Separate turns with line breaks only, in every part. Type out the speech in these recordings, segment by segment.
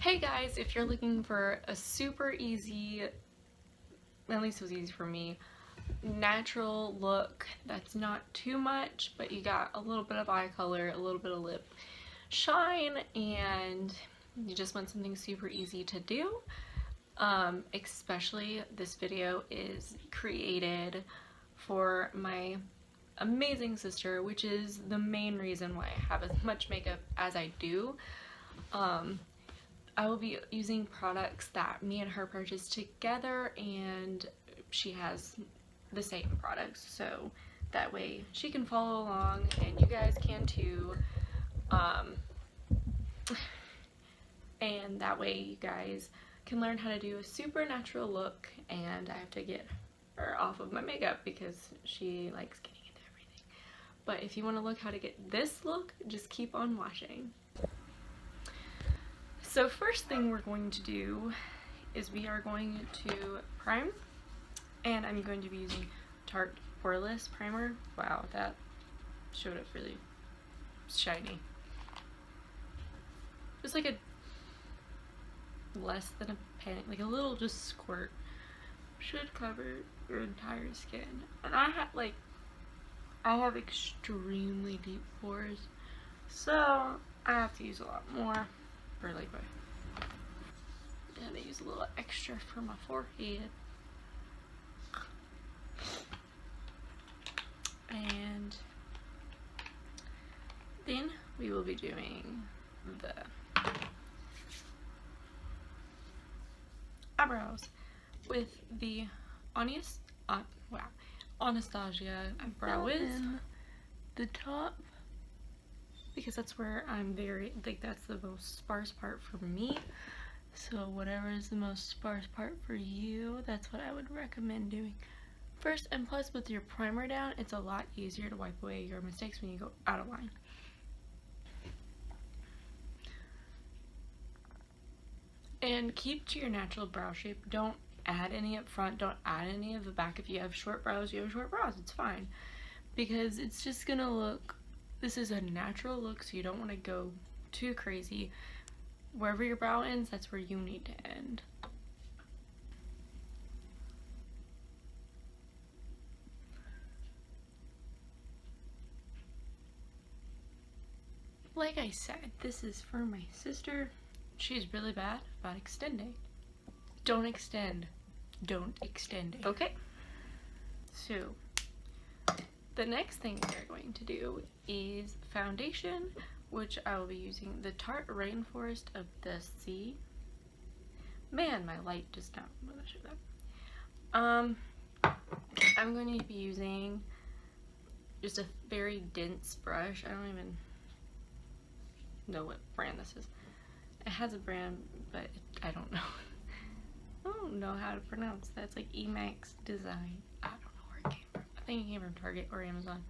Hey guys, if you're looking for a super easy, at least it was easy for me, natural look that's not too much, but you got a little bit of eye color, a little bit of lip shine, and you just want something super easy to do, especially this video is created for my amazing sister, which is the main reason why I have as much makeup as I do. I will be using products that me and her purchased together, and she has the same products, so that way she can follow along and you guys can too, and that way you guys can learn how to do a super natural look. And I have to get her off of my makeup because she likes getting into everything. But if you want to look how to get this look, just keep on watching. So first thing we're going to do is we are going to prime, and I'm going to be using Tarte Poreless Primer. Wow, that showed up really shiny. Just like a less than a panic, like a little just squirt. Should cover your entire skin. And I have extremely deep pores, so I have to use a lot more. Or like I use a little extra for my forehead. And then we will be doing the eyebrows with the Anastasia Brow Wiz. The top, because that's where I'm that's the most sparse part for me. So whatever is the most sparse part for you, that's what I would recommend doing first. And plus, with your primer down, it's a lot easier to wipe away your mistakes when you go out of line. And keep to your natural brow shape. Don't add any up front, don't add any of the back. If you have short brows, you have short brows, it's fine, because it's just gonna look, this is a natural look, so you don't want to go too crazy. Wherever your brow ends, that's where you need to end. Like I said, this is for my sister. She's really bad about extending. Don't extend. Don't extend. Okay? So, the next thing we're going to do is foundation, which I will be using the Tarte Rainforest of the Sea. Man, my light does not want to show that. I'm going to be using just a very dense brush. I don't even know what brand this is. It has a brand, but I don't know. I don't know how to pronounce that. It's like Emax Design. I don't know where it came from. I think it came from Target or Amazon.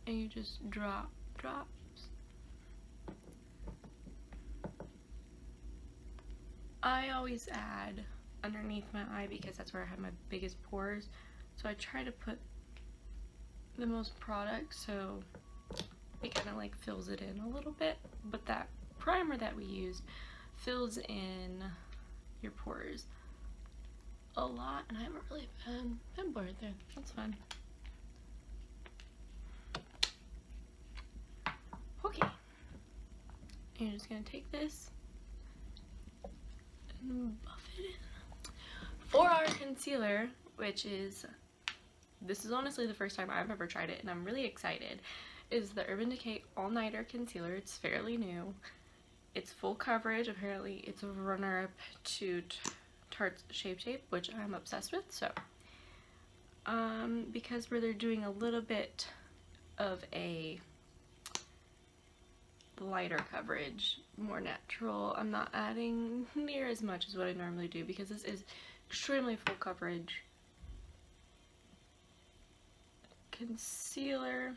And you just drops. I always add underneath my eye because that's where I have my biggest pores. So I try to put the most product so it kind of like fills it in a little bit. But that primer that we used fills in your pores a lot, and I haven't really been blurred there. That's fine. Okay, and you're just gonna take this and buff it in. For our concealer, which is, this is honestly the first time I've ever tried it, and I'm really excited, is the Urban Decay All Nighter Concealer. It's fairly new. It's full coverage. Apparently, it's a runner-up to Tarte's Shape Tape, which I'm obsessed with. So, because they're doing a little bit of a lighter coverage, more natural, I'm not adding near as much as what I normally do, because this is extremely full coverage concealer.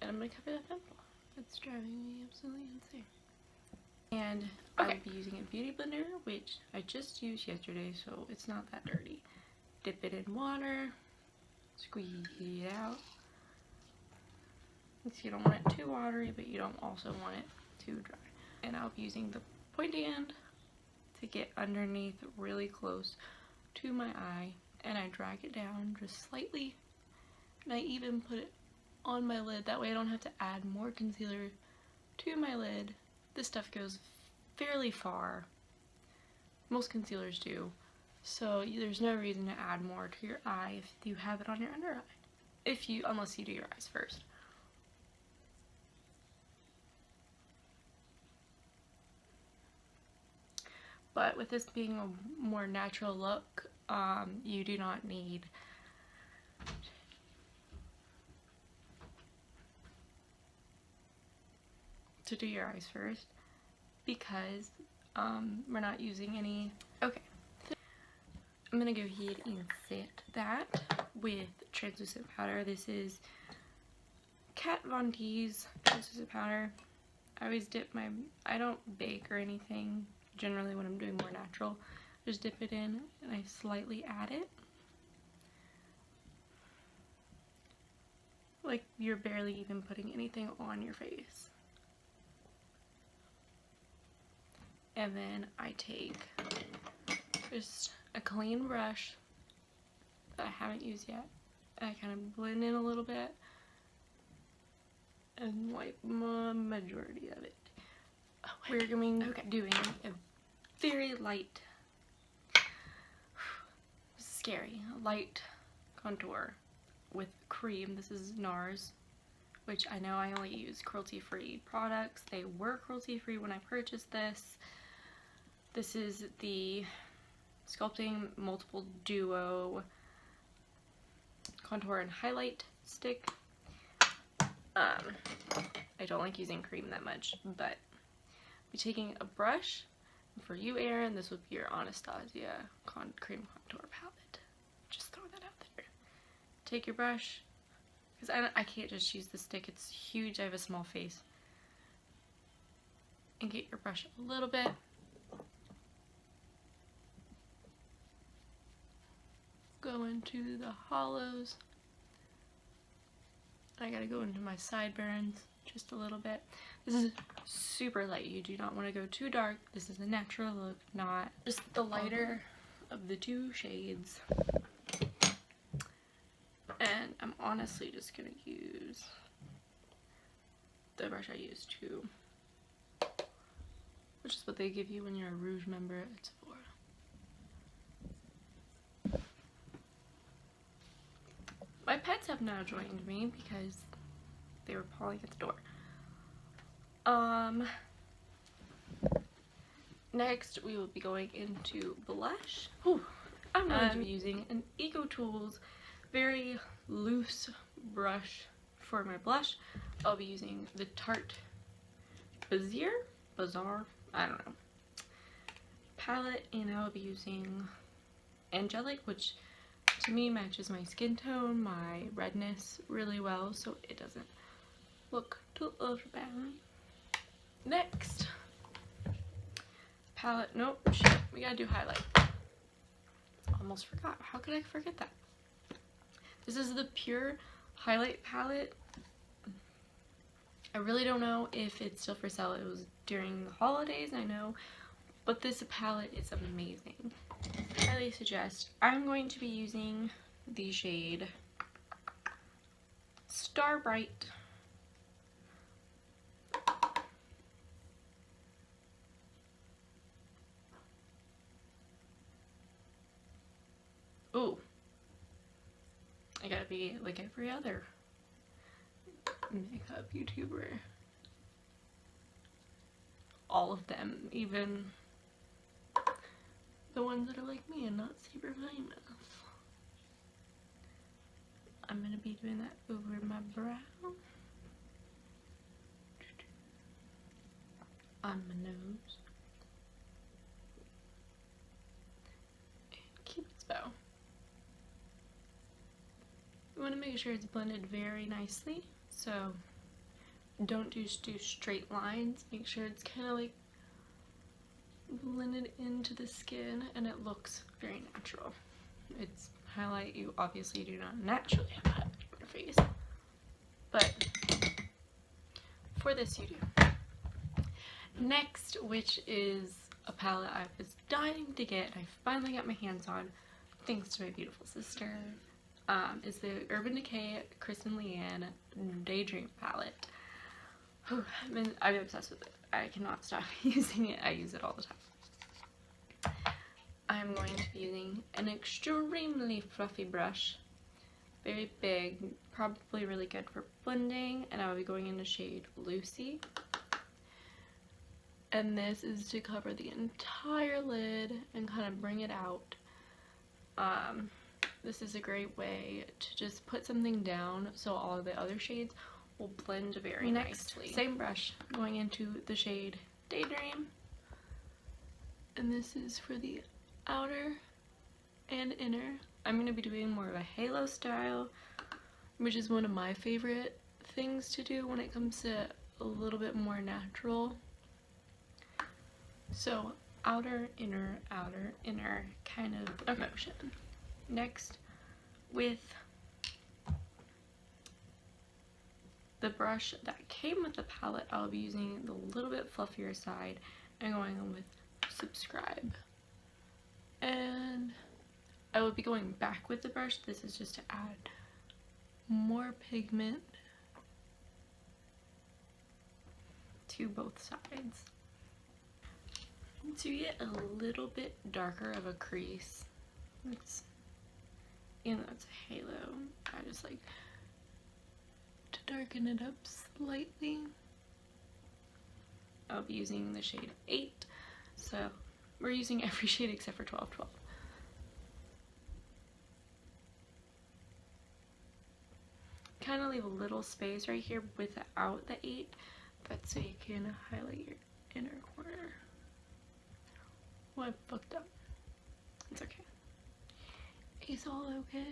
And I'm gonna cover that pimple. It's driving me absolutely insane. And okay, I'll be using a beauty blender, which I just used yesterday, so it's not that dirty. Dip it in water, squeeze it out. So you don't want it too watery, but you don't also want it too dry. And I'll be using the pointy end to get underneath really close to my eye, and I drag it down just slightly, and I even put it on my lid. That way I don't have to add more concealer to my lid. This stuff goes fairly far. Most concealers do. So there's no reason to add more to your eye if you have it on your under eye. Unless you do your eyes first. But with this being a more natural look, you do not need to do your eyes first, because we're not using any. Okay, I'm gonna go ahead and set that with translucent powder. This is Kat Von D's translucent powder. I always dip I don't bake or anything generally when I'm doing more natural. Just dip it in and I slightly add it. Like you're barely even putting anything on your face. And then I take just a clean brush that I haven't used yet, and I kind of blend in a little bit and wipe my majority of it. We're going doing a very light, scary, light contour with cream. This is NARS, which I know I only use cruelty-free products. They were cruelty-free when I purchased this. This is the Sculpting Multiple Duo Contour and Highlight Stick. I don't like using cream that much, but I'll be taking a brush. For you, Erin, this would be your Anastasia Cream Contour Palette. Just throw that out there. Take your brush, because I can't just use the stick. It's huge. I have a small face. And get your brush a little bit. Go into the hollows. I gotta go into my sideburns just a little bit. This is super light. You do not want to go too dark. This is a natural look, not just the lighter of the two shades. And I'm honestly just gonna use the brush I used too, which is what they give you when you're a Rouge member at Sephora. My pets have now joined me because they were pawing at the door. Next we will be going into blush. I'm going to be using an EcoTools very loose brush for my blush. I'll be using the Tarte Bazaar, I don't know, palette, and I'll be using Angelic, which to me matches my skin tone, my redness really well, so it doesn't look too overbearing. Next palette, nope, shit, we gotta do highlight. Almost forgot. How could I forget that? This is the Pur Highlight palette. I really don't know if it's still for sale. It was during the holidays, I know, but this palette is amazing. Highly suggest. I'm going to be using the shade Star Bright. Ooh, I gotta be like every other makeup YouTuber. All of them, even the ones that are like me and not super famous. I'm gonna be doing that over my brow, on my nose, and Cupid's bow. You want to make sure it's blended very nicely, so don't just do straight lines. Make sure it's kind of like blended into the skin and it looks very natural. It's highlight. You obviously do not naturally have that on your face, but for this you do. Next, which is a palette I was dying to get and I finally got my hands on, thanks to my beautiful sister, is the Urban Decay Kristen Leanne Daydream palette. I'm obsessed with it. I cannot stop using it. I use it all the time. I'm going to be using an extremely fluffy brush. Very big, probably really good for blending, and I will be going in the shade Lucy. And this is to cover the entire lid and kind of bring it out. This is a great way to just put something down so all of the other shades will blend very nicely. Same brush, going into the shade Daydream. And this is for the outer and inner. I'm going to be doing more of a halo style, which is one of my favorite things to do when it comes to a little bit more natural. So outer, inner kind of motion. Next, with the brush that came with the palette, I'll be using the little bit fluffier side and going on with Subscribe. And I will be going back with the brush. This is just to add more pigment to both sides. To get a little bit darker of a crease, even though it's a halo, I just like to darken it up slightly. I'll be using the shade 8, so we're using every shade except for 1212. Kind of leave a little space right here without the 8, that's so you can highlight your inner corner. Well, I fucked up. It's okay. It's all okay.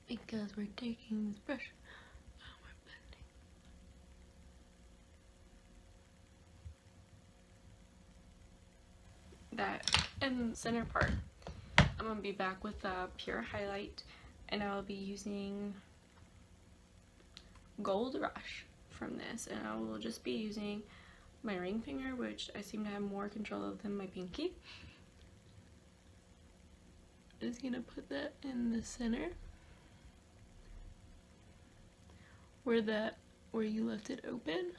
Because we're taking this brush and we're blending. That and center part, I'm gonna be back with Pur Highlight, and I'll be using Gold Rush from this, and I will just be using my ring finger, which I seem to have more control of than my pinky. Just gonna put that in the center where you left it open.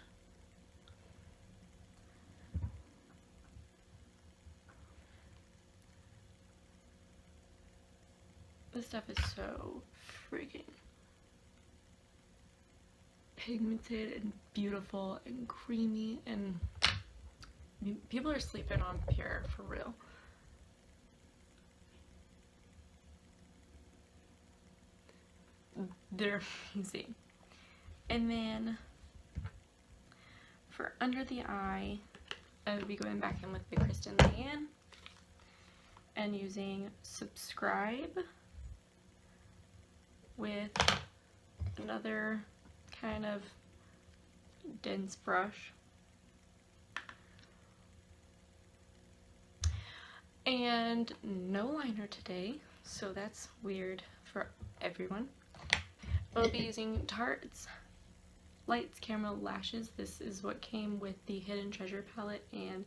This stuff is so freaking pigmented and beautiful and creamy, and people are sleeping on Pur for real. They're amazing. And then for under the eye, I would be going back in with the Kristen Leanne and using Subscribe with another kind of dense brush. And no liner today, so that's weird for everyone. I'll be using Tarte's Lights Camera Lashes. This is what came with the Hidden Treasure palette, and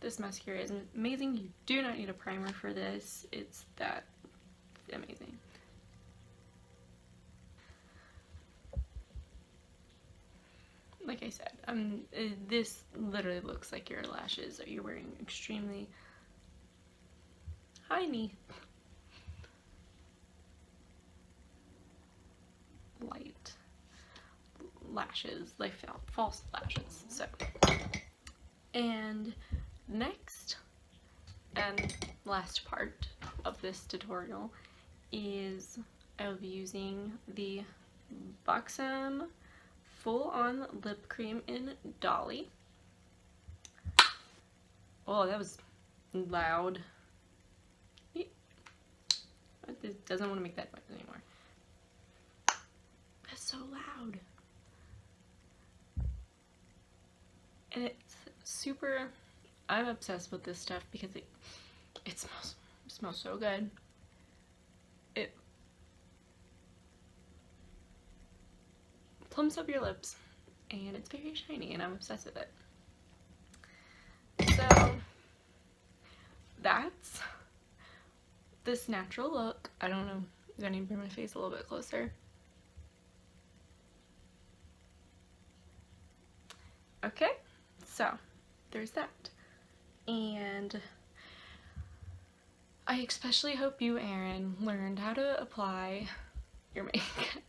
this mascara is amazing. You do not need a primer for this. It's that amazing. Like I said, this literally looks like your lashes that you're wearing extremely tiny light lashes, like false lashes. So, and next and last part of this tutorial is I will be using the Buxom Full On Lip Cream in Dolly. Oh, that was loud. It doesn't want to make that noise anymore. That's so loud. And it's super, I'm obsessed with this stuff because it smells so good. plumps up your lips, and it's very shiny, and I'm obsessed with it. So that's this natural look. I don't know if I need to bring my face a little bit closer. Okay, so there's that. And I especially hope you, Erin, learned how to apply your makeup